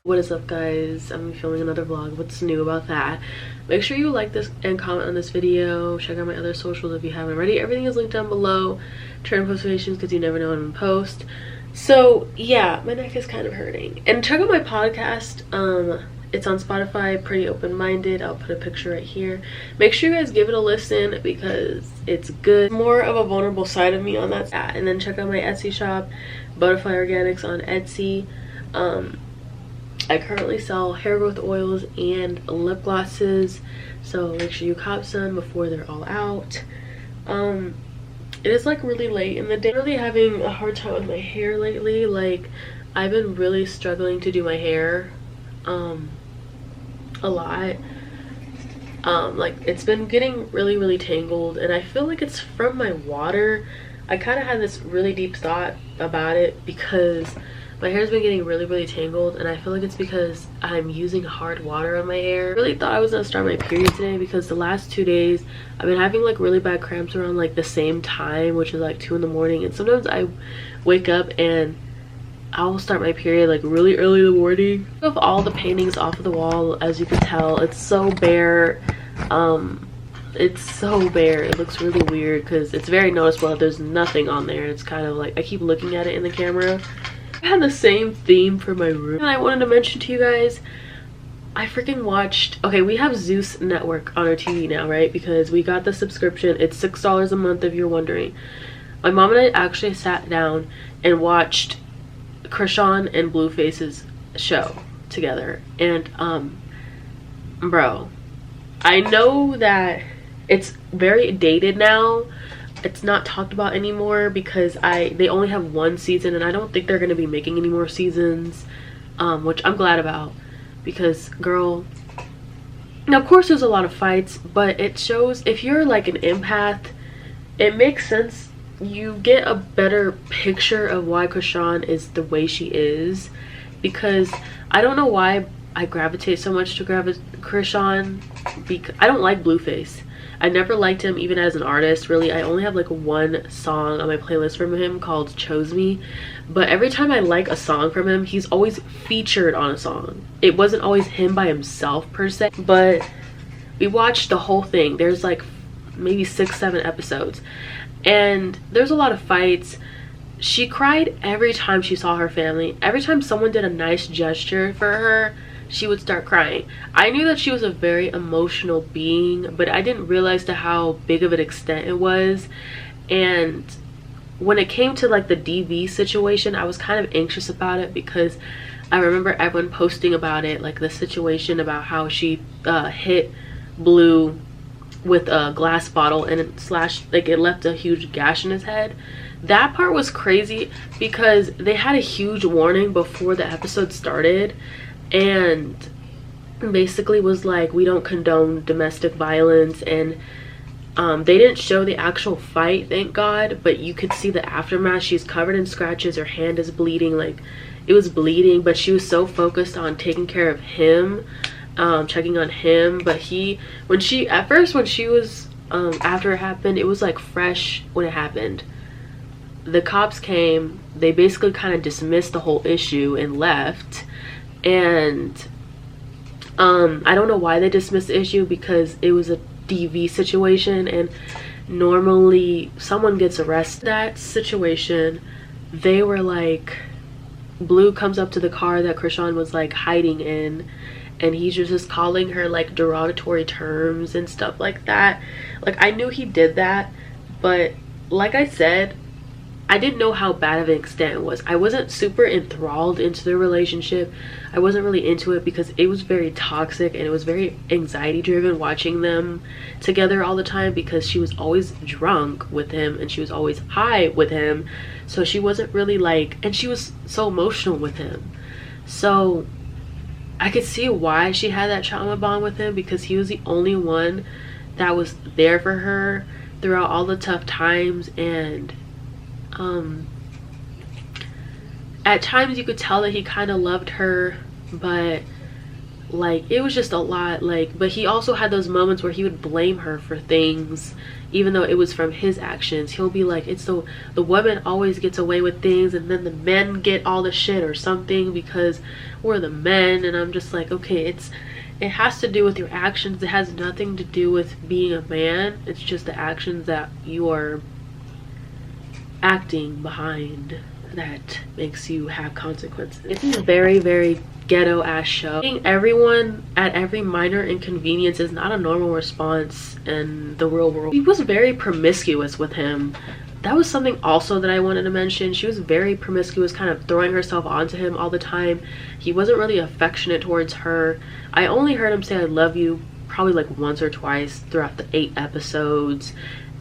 What is up, guys? I'm filming another vlog. What's new about that? Make sure you like this and comment on this video. Check out my other socials if you haven't already. Everything is linked down below. Turn on notifications because you never know when I'm gonna post. So yeah, my neck is kind of hurting. And check out my podcast. It's on Spotify, Pretty Open-Minded. I'll put a picture right here. Make sure you guys give it a listen because it's good. More of a vulnerable side of me on that. And then check out my Etsy shop, Butterfly Organics on Etsy. I currently sell hair growth oils and lip glosses, so make sure you cop some before they're all out. It is like really late in the day. I'm really having a hard time with my hair lately. Like, I've been really struggling to do my hair a lot. Like, it's been getting really tangled, and I feel like it's from my water. I kind of had this really deep thought about it because my hair's been getting really tangled, and I feel like it's because I'm using hard water on my hair. I really thought I was gonna start my period today because the last 2 days I've been having like really bad cramps around like the same time, which is like 2 in the morning, and sometimes I wake up and I'll start my period like really early in the morning. I have all the paintings off of the wall. As you can tell, it's so bare. It's so bare. It looks really weird because it's very noticeable that there's nothing on there. It's kind of like I keep looking at it in the camera. I had the same theme for my room, and I wanted to mention to you guys, I freaking watched, okay, we have Zeus Network on our TV now, right? Because we got the subscription. It's $6 a month if you're wondering. My mom and I actually sat down and watched Krishan and Blueface's show together, and bro, I know that it's very dated now. It's not talked about anymore because they only have 1 season, and I don't think they're going to be making any more seasons, which I'm glad about because, girl, now of course there's a lot of fights, but it shows if you're like an empath, it makes sense. You get a better picture of why Krishan is the way she is, because I don't know why I gravitate so much to Krishan, because I don't like Blueface. I never liked him even as an artist, really. I only have like 1 song on my playlist from him called Chose Me, but every time I like a song from him, he's always featured on a song. It wasn't always him by himself per se, but we watched the whole thing. There's like maybe 6-7 episodes, and there's a lot of fights. She cried every time she saw her family. Every time someone did a nice gesture for her, she would start crying. I knew that she was a very emotional being, but I didn't realize to how big of an extent it was. And when it came to like the DV situation, I was kind of anxious about it because I remember everyone posting about it, like the situation about how she hit Blue with a glass bottle and it slashed, like it left a huge gash in his head. That part was crazy because they had a huge warning before the episode started, and basically was like, we don't condone domestic violence, and they didn't show the actual fight, thank God, but you could see the aftermath. She's covered in scratches, her hand is bleeding, like it was bleeding, but she was so focused on taking care of him, checking on him. But when she was after it happened, it was like fresh when it happened. The cops came, they basically kind of dismissed the whole issue and left. And I don't know why they dismissed the issue, because it was a DV situation, and normally someone gets arrested. That situation, they were like, Blue comes up to the car that Krishan was like hiding in, and he's just calling her like derogatory terms and stuff like that. Like, I knew he did that, but like I said, I didn't know how bad of an extent it was. I wasn't super enthralled into the relationship. I wasn't really into it because it was very toxic, and it was very anxiety driven watching them together all the time, because she was always drunk with him and she was always high with him. So she wasn't really like, and she was so emotional with him. So I could see why she had that trauma bond with him, because he was the only one that was there for her throughout all the tough times. And at times you could tell that he kind of loved her, but Like, it was just a lot. Like, but he also had those moments where he would blame her for things even though it was from his actions. He'll be like, it's the woman always gets away with things and then the men get all the shit or something because we're the men. And I'm just like, okay, it has to do with your actions. It has nothing to do with being a man. It's just the actions that you are acting behind that makes you have consequences. It's a very, very ghetto ass show. Being everyone at every minor inconvenience is not a normal response in the real world. She was very promiscuous with him. That was something also that I wanted to mention. She was very promiscuous, kind of throwing herself onto him all the time. He wasn't really affectionate towards her. I only heard him say I love you probably like once or twice throughout the 8 episodes.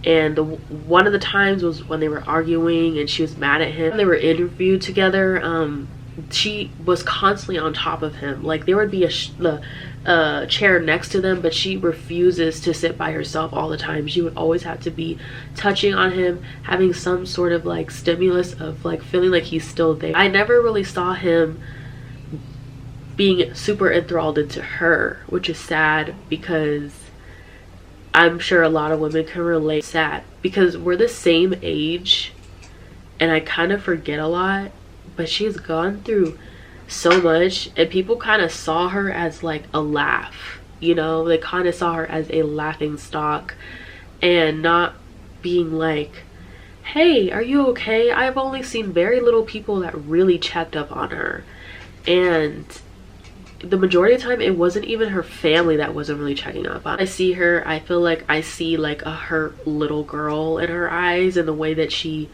And one of the times was when they were arguing and she was mad at him. When they were interviewed together, she was constantly on top of him. Like, there would be a chair next to them, but she refuses to sit by herself all the time. She would always have to be touching on him, having some sort of like stimulus of like feeling like he's still there. I never really saw him being super enthralled into her, which is sad because I'm sure a lot of women can relate. Sad because we're the same age and I kind of forget a lot, but she's gone through so much and people kind of saw her as like a laugh, you know? They kind of saw her as a laughing stock and not being like, hey, are you okay? I've only seen very little people that really checked up on her, and the majority of the time it wasn't even her family that wasn't really checking up on. I see her, I feel like I see like a hurt little girl in her eyes, and the way that she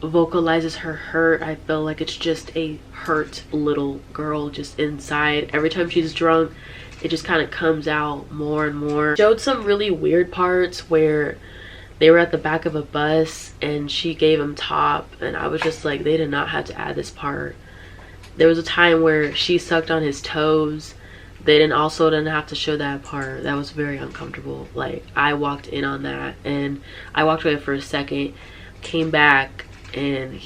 vocalizes her hurt, I feel like it's just a hurt little girl just inside. Every time she's drunk, it just kind of comes out more and more. Showed some really weird parts where they were at the back of a bus and she gave him top, and I was just like, they did not have to add this part. There was a time where she sucked on his toes. They didn't have to show that part. That was very uncomfortable. Like, I walked in on that and I walked away for a second, came back, and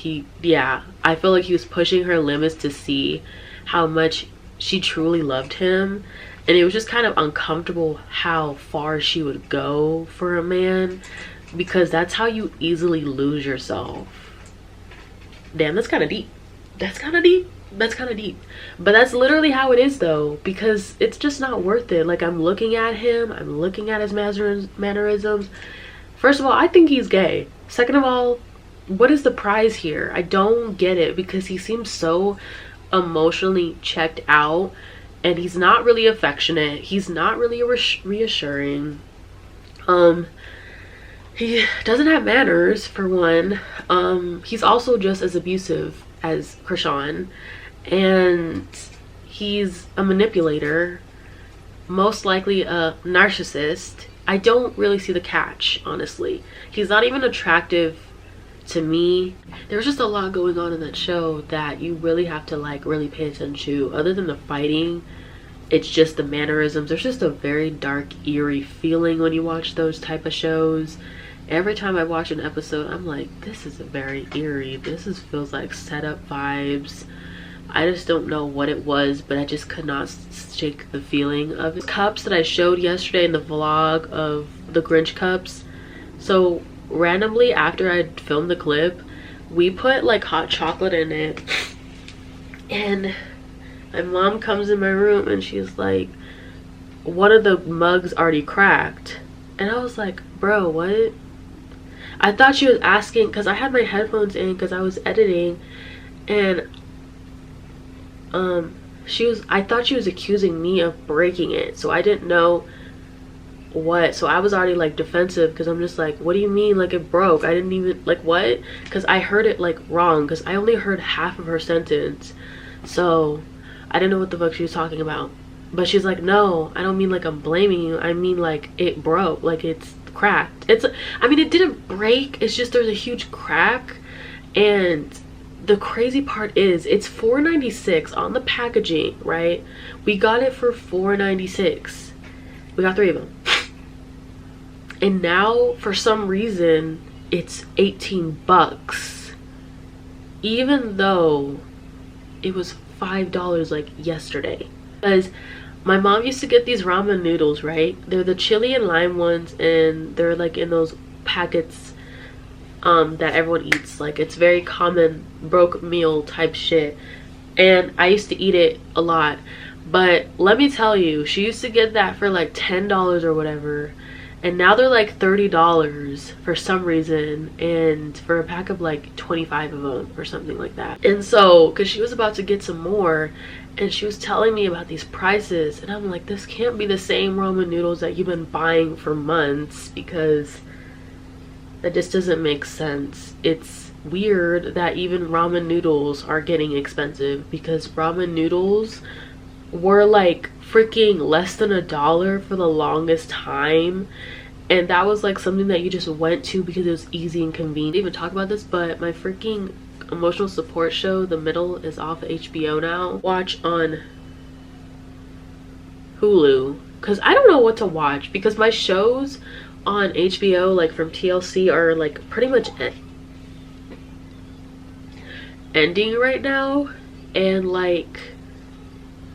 I feel like he was pushing her limits to see how much she truly loved him. And it was just kind of uncomfortable how far she would go for a man, because that's how you easily lose yourself. Damn, that's kind of deep. That's kind of deep. But that's literally how it is though, because it's just not worth it. Like, I'm looking at him, I'm looking at his mannerisms. First of all, I think he's gay. Second of all, what is the prize here? I don't get it, because he seems so emotionally checked out and he's not really affectionate. He's not really reassuring. He doesn't have manners, for one. He's also just as abusive as Krishan, and he's a manipulator, most likely a narcissist. I don't really see the catch, honestly. He's not even attractive to me. There's just a lot going on in that show that you really have to like really pay attention to. Other than the fighting, it's just the mannerisms. There's just a very dark, eerie feeling when you watch those type of shows. Every time I watch an episode, I'm like, this is very eerie. Feels like setup vibes. I just don't know what it was, but I just could not shake the feeling of it. Cups that I showed yesterday in the vlog of the Grinch cups. So randomly after I filmed the clip, we put like hot chocolate in it, and my mom comes in my room and she's like, one of the mugs already cracked. And I was like, bro, what? I thought she was asking because I had my headphones in because I was editing, and I thought she was accusing me of breaking it, so I didn't know what. So I was already like defensive because I'm just like, what do you mean like it broke? I didn't even like, what? Because I heard it like wrong, because I only heard half of her sentence, so I didn't know what the fuck she was talking about. But she's like, no, I don't mean like I'm blaming you, I mean like it broke, like it's cracked. I mean, it didn't break, it's just there's a huge crack. And the crazy part is it's $4.96 on the packaging, right? We got it for $4.96. We got 3 of them. And now for some reason it's 18 bucks, even though it was $5 like yesterday. Because my mom used to get these ramen noodles, right? They're the chili and lime ones, and they're like in those packets that everyone eats. Like, it's very common broke meal type shit, and I used to eat it a lot. But let me tell you, she used to get that for like $10 or whatever, and now they're like $30 for some reason, and for a pack of like 25 of them or something like that. And so, because she was about to get some more, and she was telling me about these prices, and I'm like, this can't be the same ramen noodles that you've been buying for months, because that just doesn't make sense. It's weird that even ramen noodles are getting expensive, because ramen noodles were like freaking less than $1 for the longest time, and that was like something that you just went to because it was easy and convenient. I didn't even talk about this, but my freaking emotional support show, The Middle, is off of HBO now. Watch on Hulu, because I don't know what to watch, because my shows on HBO, like from TLC, are like pretty much ending right now, and like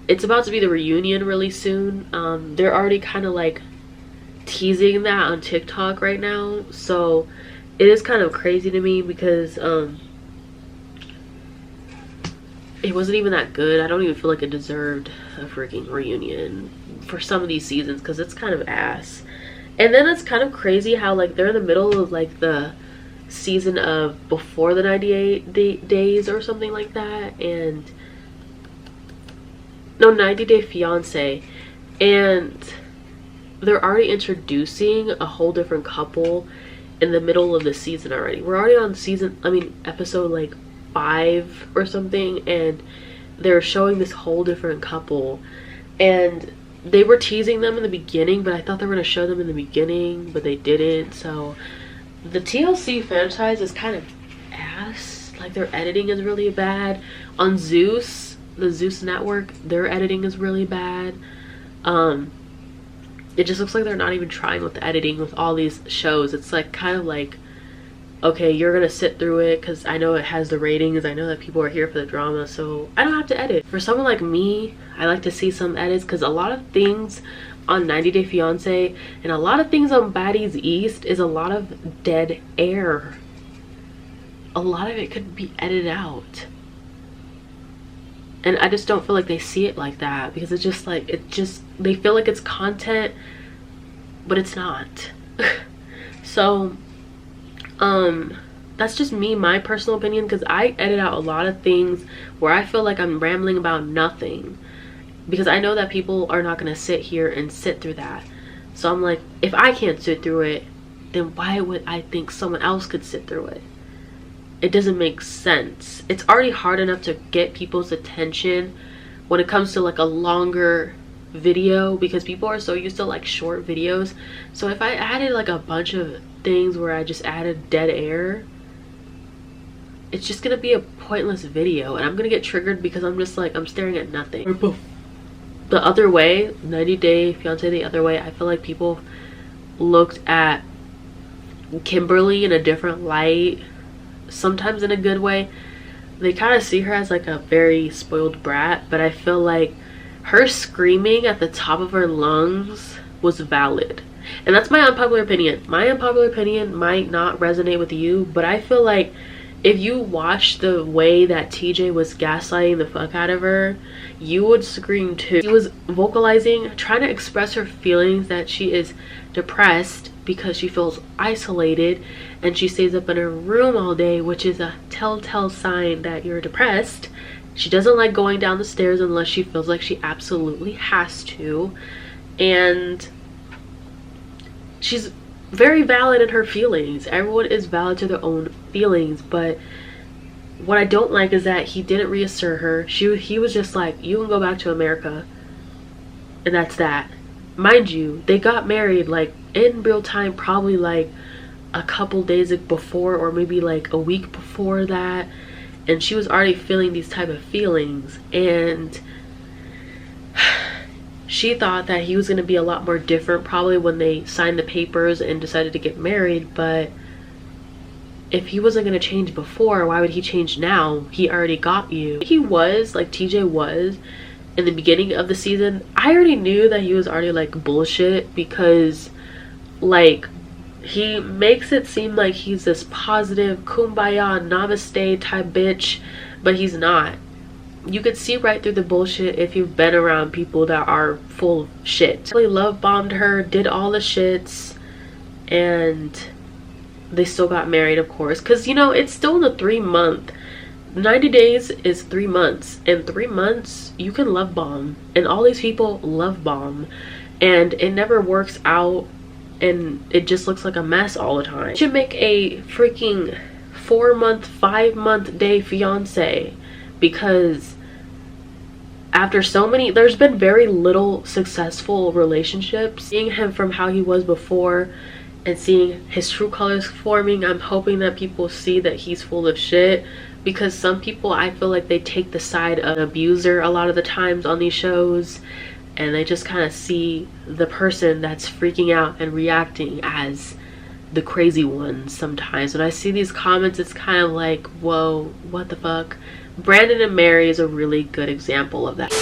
it's about to be the reunion really soon. They're already kind of like teasing that on TikTok right now, so it is kind of crazy to me, because it wasn't even that good. I don't even feel like it deserved a freaking reunion for some of these seasons, because it's kind of ass. And then it's kind of crazy how like they're in the middle of like the season of Before the 98 Days or something like that, and no, 90 Day Fiance, and they're already introducing a whole different couple in the middle of the season already. We're already on episode like 5 or something, and they're showing this whole different couple, and they were teasing them in the beginning, but I thought they were going to show them in the beginning, but they didn't. So the TLC franchise is kind of ass. Like, their editing is really bad. On Zeus, the Zeus network, their editing is really bad. It just looks like they're not even trying with the editing with all these shows. It's like kind of like, okay, you're gonna sit through it because I know it has the ratings, I know that people are here for the drama, so I don't have to edit. For someone like me, I like to see some edits, because a lot of things on 90 Day Fiance and a lot of things on Baddies East is a lot of dead air. A lot of it could be edited out, and I just don't feel like they see it like that, because it's just like, they feel like it's content, but it's not. So that's just me, my personal opinion, because I edit out a lot of things where I feel like I'm rambling about nothing, because I know that people are not going to sit here and sit through that. So I'm like, if I can't sit through it, then why would I think someone else could sit through it? It doesn't make sense. It's already hard enough to get people's attention when it comes to like a longer video, because people are so used to like short videos. So if I added like a bunch of things where I just added dead air, it's just gonna be a pointless video, and I'm gonna get triggered because I'm just like, I'm staring at nothing. The other way, 90 Day Fiance the other way, I feel like people looked at Kimberly in a different light, sometimes in a good way. They kind of see her as like a very spoiled brat, but I feel like her screaming at the top of her lungs was valid. And that's my unpopular opinion. My unpopular opinion might not resonate with you, but I feel like if you watch the way that TJ was gaslighting the fuck out of her, you would scream too. She was vocalizing, trying to express her feelings that she is depressed because she feels isolated, and she stays up in her room all day, which is a telltale sign that you're depressed. She doesn't like going down the stairs unless she feels like she absolutely has to, and she's very valid in her feelings. Everyone is valid to their own feelings, but what I don't like is that he didn't reassert her. He was just like, you can go back to America, and that's that. Mind you, they got married like in real time, probably like a couple days before, or maybe like a week before that, and she was already feeling these type of feelings, and she thought that he was going to be a lot more different probably when they signed the papers and decided to get married. But if he wasn't going to change before, why would he change now? He already got you. He was, like TJ was, in the beginning of the season, I already knew that he was already like bullshit, because like he makes it seem like he's this positive kumbaya namaste type bitch, but he's not. You could see right through the bullshit if you've been around people that are full of shit. Really love bombed her, did all the shits, and they still got married, of course, because you know it's still in the 3-month. 90 days is 3 months. In 3 months you can love bomb, and all these people love bomb, and it never works out, and it just looks like a mess all the time. You should make a freaking 4-month, 5-month day fiance, because after so many, there's been very little successful relationships. Seeing him from how he was before and seeing his true colors forming, I'm hoping that people see that he's full of shit, because some people, I feel like they take the side of an abuser a lot of the times on these shows, and they just kind of see the person that's freaking out and reacting as the crazy one. Sometimes when I see these comments, it's kind of like, whoa, what the fuck. Brandon and Mary is a really good example of that.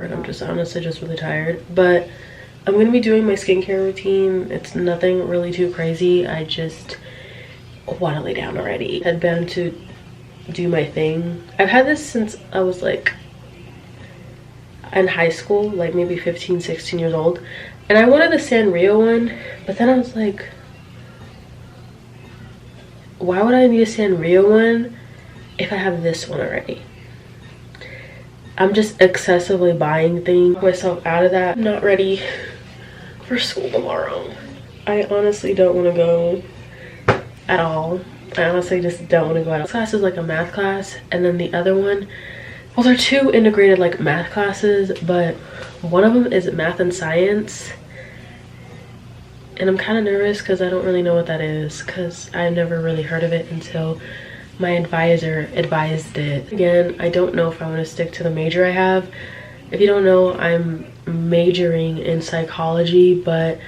I'm just honestly just really tired, but I'm gonna be doing my skincare routine. It's nothing really too crazy. I just want to lay down already. Headband to do my thing. I've had this since I was like in high school, like maybe 15, 16 years old, and I wanted the Sanrio one, but then I was like, why would I need a Sanrio one if I have this one already? I'm just excessively buying things. Myself out of that. I'm not ready for school tomorrow. I honestly don't want to go at all. I honestly just don't want to go out. This class is like a math class, and then the other one, well, they're 2 integrated like math classes, but one of them is math and science, and I'm kind of nervous because I don't really know what that is, because I've never really heard of it until my advisor advised it. Again, I don't know if I want to stick to the major I have. If you don't know, I'm majoring in psychology, but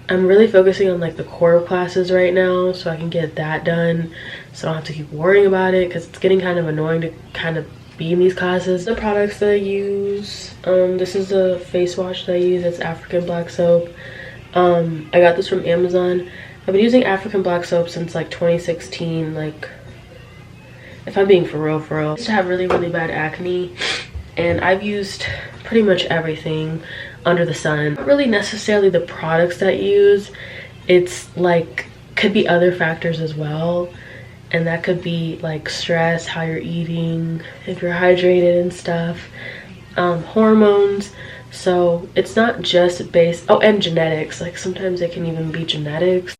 I'm really focusing on like the core classes right now, so I can get that done, so I don't have to keep worrying about it, because it's getting kind of annoying to kind of be in these classes. The products that I use, this is a face wash that I use. It's African black soap. I got this from Amazon. I've been using African black soap since like 2016, like, if I'm being for real. I used to have really bad acne, and I've used pretty much everything under the sun. Not really necessarily the products that you use, it's like, could be other factors as well, and that could be like stress, how you're eating, if you're hydrated and stuff, hormones. So it's not just based, oh, and genetics, like sometimes it can even be genetics.